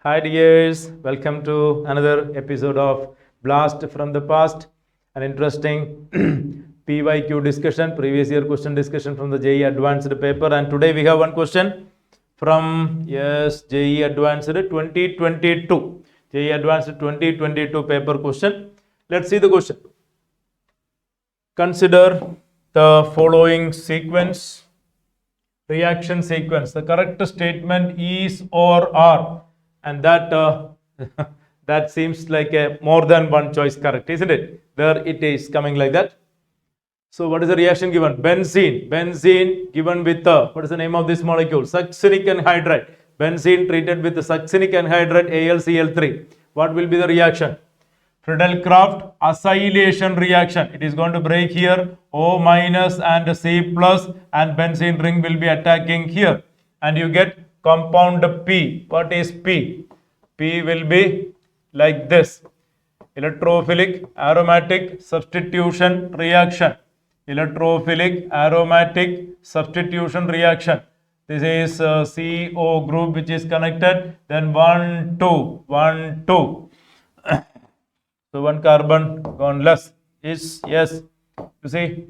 Hi dears, welcome to another episode of Blast from the Past, an interesting PYQ discussion, previous year question discussion from the JEE Advanced paper, and today we have one question from JEE Advanced 2022, JEE Advanced 2022 paper question. Let's see the question. Consider the following sequence, reaction sequence. The correct statement is or are, and that that seems like a more than one choice correct, isn't it? There it is coming like that. So what is the reaction given? Benzene given with what is the name of this molecule? Succinic anhydride. Benzene treated with the succinic anhydride AlCl3. What will be the reaction? Friedel-Crafts acylation reaction. It is going to break here, O minus and C plus, and benzene ring will be attacking here, and you get compound P. What is P? P will be like this: electrophilic aromatic substitution reaction. Electrophilic aromatic substitution reaction. This is CO group which is connected. Then 1, 2, 1, 2. So one carbon gone less is yes. You see,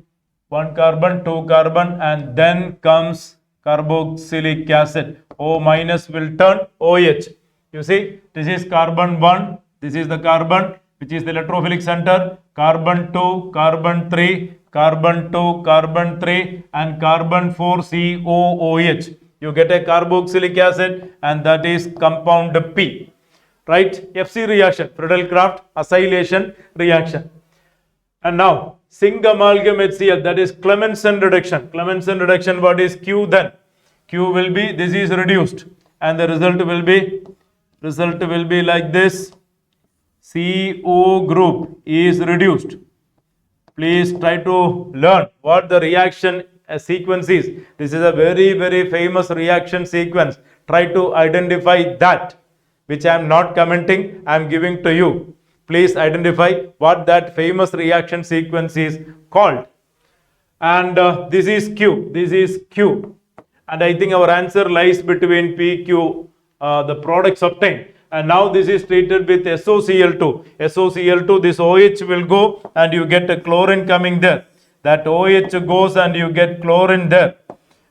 one carbon, two carbon, and then comes carboxylic acid. O minus will turn OH. You see, this is carbon 1, this is the carbon which is the electrophilic center, carbon 2, carbon 3, carbon 2, carbon 3, and carbon 4 COOH. You get a carboxylic acid, and that is compound P. Right? FC reaction, Friedel-Crafts acylation reaction. And now, zinc amalgam HCl, that is Clemmensen reduction. Clemmensen reduction, what is Q then? Q will be, this is reduced, and the result will be like this. CO group is reduced. Please try to learn what the reaction sequence is. This is a very, very famous reaction sequence. Try to identify that, which I am not commenting, I am giving to you. Please identify what that famous reaction sequence is called. And this is Q, this is Q. And I think our answer lies between PQ, the products obtained. And now this is treated with SOCl2. SOCl2, this OH will go and you get a chlorine coming there. That OH goes and you get chlorine there.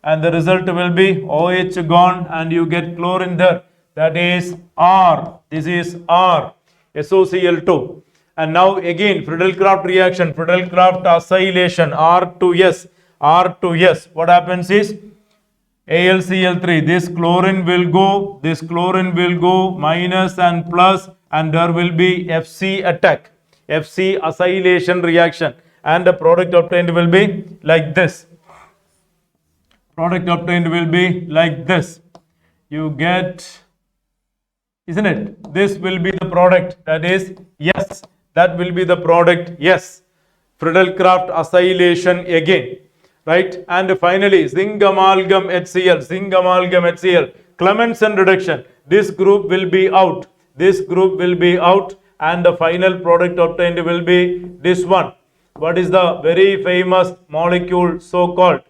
And the result will be OH gone and you get chlorine there. That is R. This is R. SOCl2. And now again, Friedel-Crafts reaction, Friedel-Crafts acylation, R to S. R to S. What happens is AlCl3, this chlorine will go minus and plus, and there will be FC attack, FC acylation reaction, and the product obtained will be like this. Product obtained will be like this. You get, isn't it? This will be the product, that is yes, that will be the product, yes. Friedel-Crafts acylation again. Right? And finally, zinc amalgam HCl, Clemmensen reduction. This group will be out. This group will be out, and the final product obtained will be this one. What is the very famous molecule so called?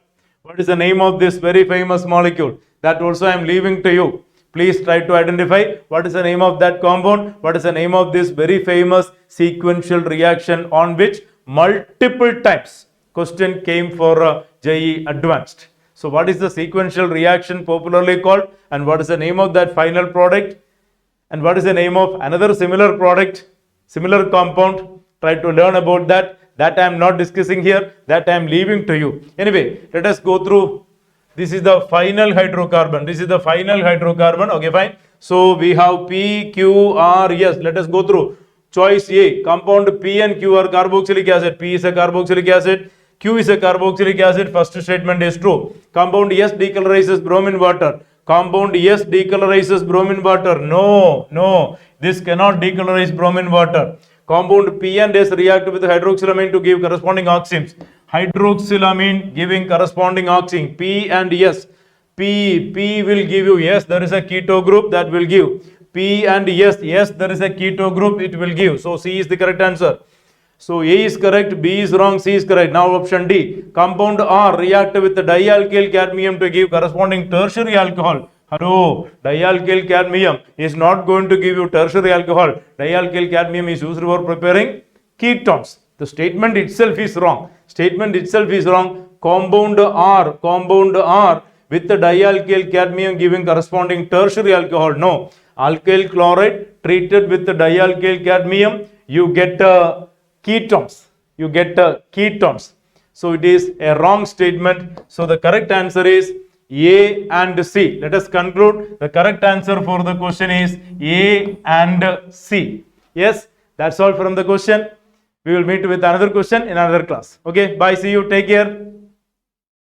What is the name of this very famous molecule? That also I am leaving to you. Please try to identify what is the name of that compound, what is the name of this very famous sequential reaction on which multiple times question came for JEE Advanced. So what is the sequential reaction popularly called, and what is the name of that final product, and what is the name of another similar product, similar compound? Try to learn about that. That I am not discussing here, that I am leaving to you. Anyway, let us go through. This is the final hydrocarbon. This is the final hydrocarbon. Okay, fine. So we have P, Q, R, S. Let us go through. Choice A, compound P and Q are carboxylic acid. P is a carboxylic acid. Q is a carboxylic acid. First statement is true. Compound S decolorizes bromine water. Compound S decolorizes bromine water. No. This cannot decolorize bromine water. Compound P and S react with hydroxylamine to give corresponding oximes. Hydroxylamine giving corresponding oxime. P and S. P will give you, yes, there is a keto group that will give. P and S, yes, there is a keto group, it will give. So C is the correct answer. So A is correct, B is wrong, C is correct. Now option D. Compound R react with the dialkyl cadmium to give corresponding tertiary alcohol. No, dialkyl cadmium is not going to give you tertiary alcohol. Dialkyl cadmium is used for preparing ketones. The statement itself is wrong. Statement itself is wrong. Compound R with the dialkyl cadmium giving corresponding tertiary alcohol. No, alkyl chloride treated with the dialkyl cadmium, you get ketones. You get ketones. So it is a wrong statement. So the correct answer is A and C. Let us conclude. The correct answer for the question is A and C. Yes, that's all from the question. We will meet with another question in another class. Okay, bye. See you. Take care.